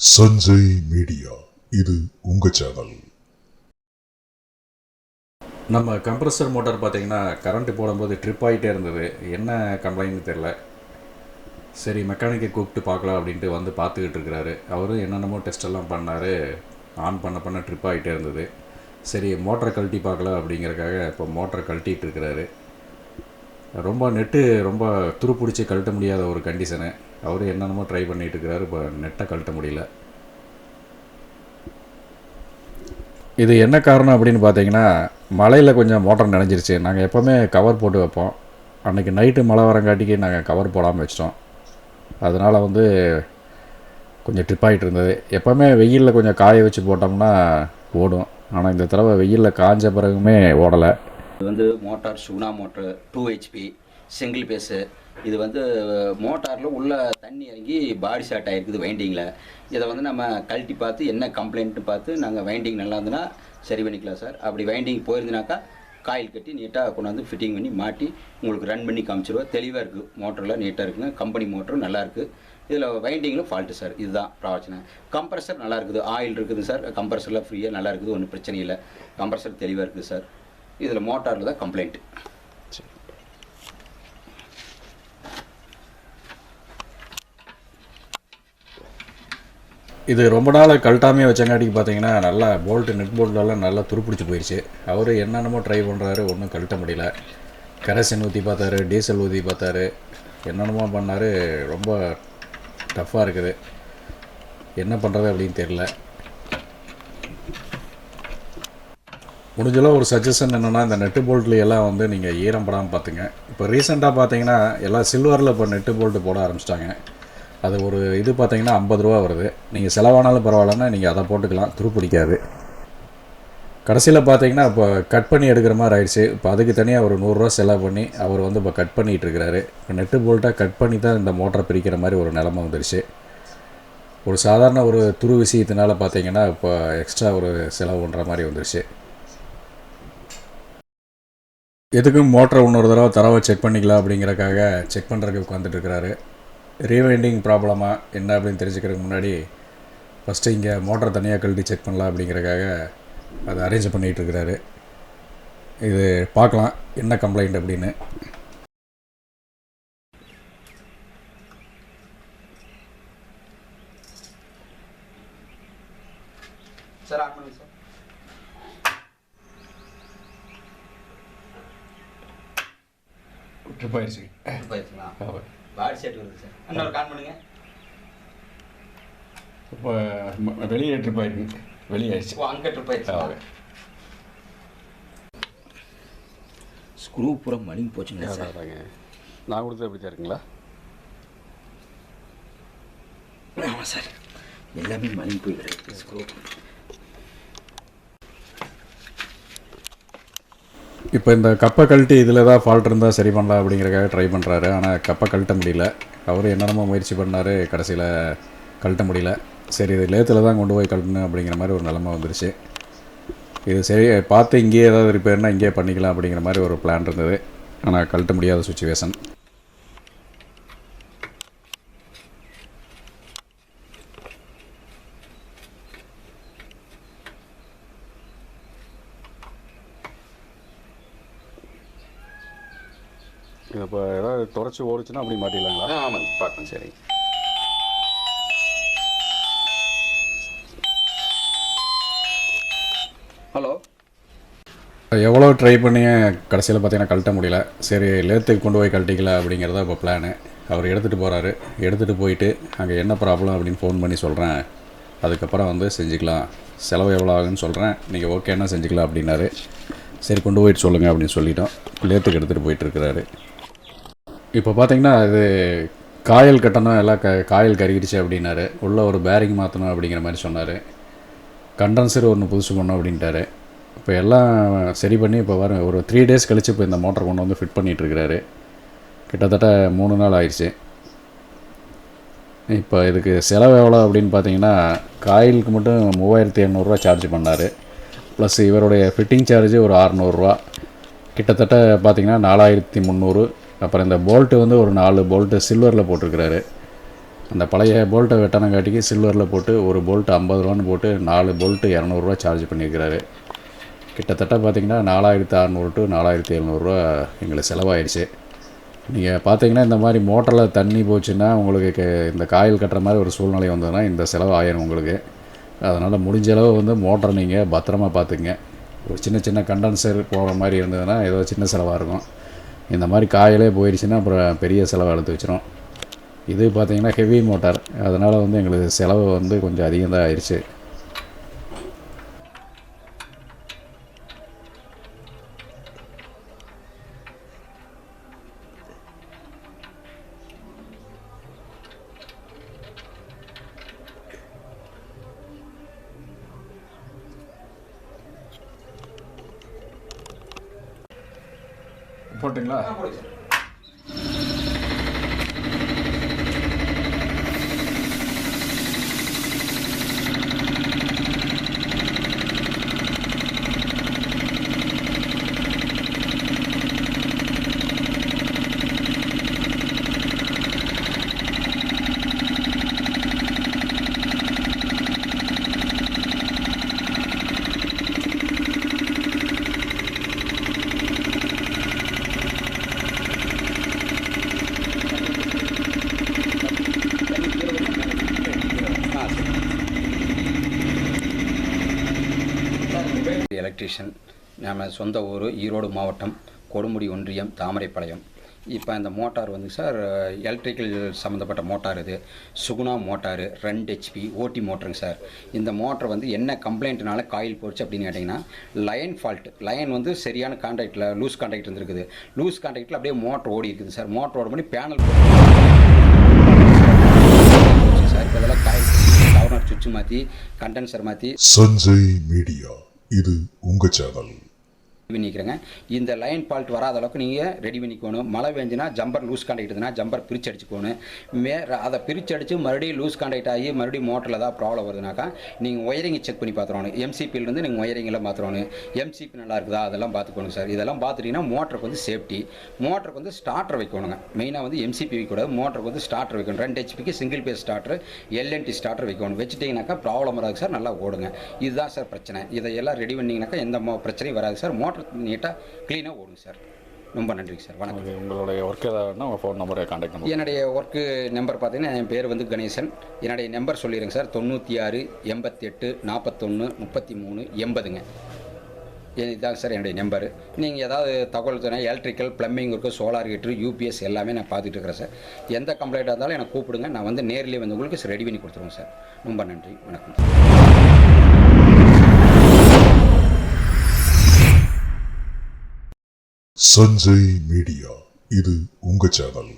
sanjay media, இது உங்க channel. நம்ம கம்ப்ரஸர் மோட்டார் பார்த்திங்கன்னா கரண்ட்டு போடும்போது ட்ரிப் ஆகிட்டே இருந்தது. என்ன கம்ப்ளைண்ட்னு தெரில. சரி மெக்கானிக்கை கூப்பிட்டு பார்க்கலாம் அப்படின்ட்டு வந்து பார்த்துக்கிட்டு இருக்கிறாரு. அவரும் என்னென்னமோ டெஸ்ட்டெல்லாம் பண்ணார். ஆன் பண்ண ட்ரிப் ஆகிட்டே இருந்தது. சரி மோட்டரை கழட்டி பார்க்கலாம் அப்படிங்கிறக்காக இப்போ மோட்டரை கழட்டிகிட்டு இருக்கிறாரு. ரொம்ப துரு பிடிச்சி கழட்ட முடியாத ஒரு கண்டிஷனு. அவரும் என்னென்னமோ ட்ரை பண்ணிகிட்டு இருக்கிறாரு. இப்போ நெட்டை கழட்ட முடியல. இது என்ன காரணம் அப்படின்னு பார்த்தீங்கன்னா, மழையில் கொஞ்சம் மோட்டர் நனைஞ்சிருச்சு. நாங்கள் எப்போவுமே கவர் போட்டு வைப்போம். அன்றைக்கி நைட்டு மழை வரங்காட்டிக்கு நாங்கள் கவர் போடாமல் வச்சிட்டோம். அதனால் கொஞ்சம் ட்ரிப் ஆகிட்டு இருந்தது. எப்போவுமே வெயிலில் கொஞ்சம் காய வச்சு போட்டோம்னா ஓடும். ஆனால் இந்த தடவை வெயிலில் காஞ்ச பிறகுமே ஓடலை. இது motor Suguna motor 2 HP single phase. இது மோட்டாரில் உள்ள தண்ணி இறங்கி பாடி ஷார்ட் ஆகிருக்குது வைண்டிங்கில். இதை நம்ம கழட்டி பார்த்து என்ன கம்ப்ளைண்ட்டு பார்த்து நாங்கள் வைண்டிங் நல்லா இருந்ததுன்னா சரி பண்ணிக்கலாம் சார். அப்படி வைண்டிங் போயிருந்துனாக்கா காயில் கட்டி நீட்டாக கொண்டாந்து ஃபிட்டிங் பண்ணி மாட்டி உங்களுக்கு ரன் பண்ணி காமிச்சிருவோம். தெளிவாக இருக்குது, மோட்டரில் நீட்டாக இருக்குங்க. கம்பெனி மோட்டரும் நல்லாயிருக்கு. இதில் வைண்டிங்கில் ஃபால்ட்டு சார். இதுதான் பிரச்சனை. கம்ப்ரஸர் நல்லா இருக்குது, ஆயில் இருக்குது சார். கம்ப்ரஸரில் ஃப்ரீயாக நல்லா இருக்குது, ஒன்றும் பிரச்சனை இல்லை. கம்ப்ரஸர் தெளிவாக இருக்குது சார். இதில் மோட்டாரில் தான் கம்ப்ளைண்ட்டு. இது ரொம்ப நாள் கழட்டாமே வச்சங்காட்டிக்கு பார்த்தீங்கன்னா நல்லா நெட் போல்ட்டெல்லாம் நல்லா துருப்பிடிச்சி போயிடுச்சு. அவர் என்னென்னமோ ட்ரை பண்ணுறாரு, ஒன்றும் கழட்ட முடியல. கெரசின் ஊற்றி பார்த்தாரு, டீசல் ஊற்றி பார்த்தாரு, என்னென்னமோ பண்ணார். ரொம்ப டஃப்பாக இருக்குது. என்ன பண்ணுறது அப்படின்னு தெரில. முடிஞ்சளவு ஒரு சஜஷன் என்னென்னா, இந்த நெட்டு போல்ட்ல எல்லாம் நீங்கள் ஈரம் படாமல் பார்த்துங்க. இப்போ ரீசெண்டாக பார்த்தீங்கன்னா எல்லாம் சில்வரில் இப்போ நெட்டு போல்ட்டு போட ஆரம்பிச்சிட்டாங்க. அது ஒரு இது பார்த்தீங்கன்னா 50 ரூபா வருது. நீங்கள் செலவானாலும் பரவாயில்லன்னா நீங்கள் அதை போட்டுக்கலாம், துருப்பிடிக்காது. கடைசியில் பார்த்தீங்கன்னா இப்போ கட் பண்ணி எடுக்கிற மாதிரி ஆயிடுச்சு. இப்போ அதுக்கு தனியாக ஒரு 100 ரூபா செலவு பண்ணி அவர் இப்போ கட் பண்ணிகிட்டு இருக்கிறாரு. இப்போ நெட்டு போல்ட்டாக கட் பண்ணி தான் இந்த மோட்டரை பிரிக்கிற மாதிரி ஒரு நிலமை வந்துடுச்சு. ஒரு சாதாரண ஒரு துரு விஷயத்தினால பார்த்தீங்கன்னா இப்போ எக்ஸ்ட்ரா ஒரு செலவு பண்ணுற மாதிரி வந்துடுச்சு. எதுக்கும் மோட்டரை இன்னொரு தடவை தரவை செக் பண்ணிக்கலாம் அப்படிங்கிறக்காக செக் பண்ணுறதுக்கு உட்காந்துட்டு இருக்கிறாரு. ரீவைண்டிங் ப்ராப்ளமாக என்ன அப்படின்னு தெரிஞ்சுக்கிறதுக்கு முன்னாடி ஃபஸ்ட்டு இங்கே மோட்டரை தனியாக கழட்டி செக் பண்ணலாம் அப்படிங்கிறக்காக அதை அரேஞ்ச் பண்ணிகிட்டு இருக்கிறாரு. இது பார்க்கலாம் என்ன கம்ப்ளைண்ட் அப்படின்னு. சார் ஆன் பண்ணுங்க சார். ட்ரிப் ஆயிடுச்சு. பாடி ஷார்ட் வருது சார். இன்னொரு ஆன் பண்ணுங்க. இப்போ வெளியே ட்ரிப் ஆகிருக்கு. வெளியாகிடுச்சு. அங்கே ட்ரிப் ஆயிடுச்சு. ஸ்க்ரூ பூரா மலிங்கி போச்சுங்க சார். நான் கொடுத்தது எப்படி தான் இருக்குங்களா? ஆமாம் சார், எல்லாமே மலிங்கி போயிருக்கு ஸ்க்ரூ. இப்போ இந்த கப்பை கழட்டி இதில் தான் ஃபால்ட் இருந்தால் சரி பண்ணலாம் அப்படிங்கிறக்காக ட்ரை பண்ணுறாரு. ஆனால் கப்பை கழட்ட முடியல. அவர் என்னென்னமோ முயற்சி பண்ணார், கடைசியில் கழட்ட முடியல. சரி இது லேத்தில் தான் கொண்டு போய் கழட்டணும் அப்படிங்கிற மாதிரி ஒரு நிலமை வந்துருச்சு. இது சரி பார்த்து இங்கேயே ஏதாவது ரிப்பேர்னால் இங்கேயே பண்ணிக்கலாம் அப்படிங்கிற மாதிரி ஒரு பிளான் இருந்தது. ஆனால் கழட்ட முடியாத சுச்சுவேஷன். இது இப்போ ஏதாவது தொடச்சி ஓடிச்சுன்னா அப்படி மாட்டிடலாங்களா? ஆமாங்க, பார்க்கணும். சரி. ஹலோ. எவ்வளோ ட்ரை பண்ணி கடைசியில் பார்த்தீங்கன்னா கழட்ட முடியல. சரி லேத்துக்கு கொண்டு போய் கழட்டிக்கலாம் அப்படிங்கிறதா இப்போ பிளானு. அவர் எடுத்துகிட்டு போகிறாரு. எடுத்துகிட்டு போயிட்டு அங்கே என்ன ப்ராப்ளம் அப்படின்னு ஃபோன் பண்ணி சொல்கிறேன், அதுக்கப்புறம் செஞ்சுக்கலாம், செலவு எவ்வளோ ஆகுன்னு சொல்கிறேன், நீங்கள் ஓகேன்னா செஞ்சுக்கலாம் அப்படின்னாரு. சரி கொண்டு போயிட்டு சொல்லுங்கள் அப்படின்னு சொல்லிட்டோம். லேத்துக்கு எடுத்துகிட்டு போயிட்டுருக்கிறாரு. இப்போ பார்த்தீங்கன்னா இது காயில் கட்டணும், எல்லாம் காயில் கருகிடுச்சு அப்படின்னாரு. உள்ளே ஒரு பேரிங் மாற்றணும் அப்படிங்கிற மாதிரி சொன்னார். கண்டன்சர் ஒன்று புதுசு பண்ணோம் அப்படின்ட்டாரு. இப்போ எல்லாம் சரி பண்ணி இப்போ ஒரு 3 days கழித்து இப்போ இந்த மோட்டர் கொண்டு ஃபிட் பண்ணிகிட்ருக்கிறாரு. கிட்டத்தட்ட 3 நாள் ஆயிடுச்சு. இப்போ இதுக்கு செலவு எவ்வளோ அப்படின்னு பார்த்தீங்கன்னா, காயிலுக்கு மட்டும் 3800 ரூபா சார்ஜ் பண்ணார். ப்ளஸ் இவருடைய ஃபிட்டிங் சார்ஜ் ஒரு 600 ரூபா. கிட்டத்தட்ட பார்த்தீங்கன்னா 4300. அப்புறம் இந்த போல்ட்டு ஒரு 4 போல்ட்டு சில்வரில் போட்டிருக்கிறாரு. அந்த பழைய போல்ட்டை வெட்டனங்காட்டிக்கு சில்வரில் போட்டு ஒரு போல்ட்டு 50 ரூபான்னு போட்டு 4 போல்ட்டு 200 சார்ஜ் பண்ணியிருக்கிறாரு. கிட்டத்தட்ட பார்த்திங்கன்னா 4600 டு 4700 எங்களுக்கு செலவாயிடுச்சு. நீங்கள் பார்த்தீங்கன்னா இந்த மாதிரி மோட்டரில் தண்ணி போச்சுன்னா உங்களுக்கு இந்த காயில் கட்டுற மாதிரி ஒரு சூழ்நிலை வந்ததுன்னா இந்த செலவு ஆயிரும் உங்களுக்கு. அதனால் முடிஞ்ச அளவு வந்து மோட்டரை நீங்கள் பத்திரமா பார்த்துக்குங்க. ஒரு சின்ன சின்ன கண்டென்சர் போகிற மாதிரி இருந்ததுன்னா ஏதோ சின்ன செலவாக இருக்கும். இந்த மாதிரி காயிலே போயிடுச்சுன்னா அப்புறம் பெரிய செலவு எடுத்து வச்சிரும். இது பார்த்திங்கன்னா ஹெவி மோட்டார், அதனால் வந்து எங்களுக்கு செலவு வந்து கொஞ்சம் அதிகம் தான் ஆயிடுச்சு. போட்டிங்களா? எலக்ட்ரீஷியன். நம்ம சொந்த ஊர் ஈரோடு மாவட்டம் கொடுமுடி ஒன்றியம் தாமரைப்பாளையம். இப்போ இந்த மோட்டார் வந்து சார் எலக்ட்ரிக்கல் சம்மந்தப்பட்ட மோட்டார். இது சுகுணா மோட்டாரு 2 HP ஓடி மோட்டருங்க சார். இந்த மோட்டர் வந்து என்ன கம்ப்ளைண்ட்னால காயில் போச்சு அப்படின்னு கேட்டிங்கன்னா லைன் ஃபால்ட். லைன் வந்து சரியான கான்டாக்டில் லூஸ் கான்டாக்ட் இருந்திருக்குது. லூஸ் கான்டாக்டில் அப்படியே மோட்டர் ஓடி இருக்குது சார். மோட்டர் ஓட பண்ணி பேனல் சார். இப்போ இதெல்லாம் காயில் கவர்னர் சுவிட்ச் மாற்றி கண்டென்சர் மாற்றி சஞ்சய் மீடியா, இது உங்க சேனல். பண்ணிக்கிறேங்க. இந்த லைன் ஃபால்ட் வராத அளவுக்கு நீங்கள் ரெடி பண்ணிக்கணும். மழை பெஞ்சுன்னா ஜம்பர் லூஸ் கான்டாக்ட் இருந்ததுன்னா ஜம்பர் பிரித்து அடிச்சுக்கணும். அதை பிரித்து அடித்து மறுபடியும் லூஸ் கான்டாக்ட் ஆகி மறுபடியும் மோட்டரில் ஏதாவது ப்ராப்ளம் வருதுனாக்கா நீங்கள் ஒயரிங்கை செக் பண்ணி பார்த்துருவாங்க. எம்சிபியிலேருந்து நீங்கள் ஒயரிங்கெல்லாம் பார்த்துருவாங்க. எம்சிபி நல்லா இருக்குதா அதெல்லாம் பார்த்துக்கணும் சார். இதெல்லாம் பார்த்துட்டிங்கன்னா மோட்டருக்கு வந்து சேஃப்டி. மோட்டருக்கு வந்து ஸ்டார்டர் வைக்கணுங்க. மெயினாக வந்து எம்சிபி வைக்கக்கூடாது. மோட்டருக்கு வந்து ஸ்டார்டர் வைக்கணும். 2 HPக்கு single phase starter LNT starter வைக்கணும். வச்சுட்டிங்கனாக்கா ப்ராப்ளம் வராது சார். நல்லா ஓடுங்க. இதுதான் சார் பிரச்சனை. இதையெல்லாம் ரெடி பண்ணிங்கனாக்கா எந்த பிரச்சனையும் வராது சார். மோட்டர் நீட்டாக க்ளீனாக ஓடுங்க சார். ரொம்ப நன்றிங்க சார். வணக்கம். உங்களுடைய ஒர்க் ஏதாவதுனா உங்கள் ஃபோன் நம்பரை கான்டாக்ட் பண்ணுங்கள். என்னுடைய ஒர்க்கு நம்பர் பார்த்தீங்கன்னா என் பேர் வந்து கணேசன். என்னுடைய நம்பர் சொல்லிடுங்க சார். 96 88 41 33 80ங்க. இதுதான் சார் என்னுடைய நம்பரு. நீங்கள் ஏதாவது தகவல் சொன்னால் எலக்ட்ரிக்கல் ப்ளம்பிங் ஒர்க்கு சோலார் ஹீட்ரு UPS எல்லாமே நான் பார்த்துட்டு இருக்கிறேன் சார். எந்த கம்ப்ளைண்ட்டாக இருந்தாலும் எனக்கு கூப்பிடுங்க. நான் வந்து நேரிலே வந்து உங்களுக்கு ரெடி பண்ணி கொடுத்துருவேன் சார். ரொம்ப நன்றி. வணக்கம். சஞ்சய் மீடியா, இது உங்க சேனல்.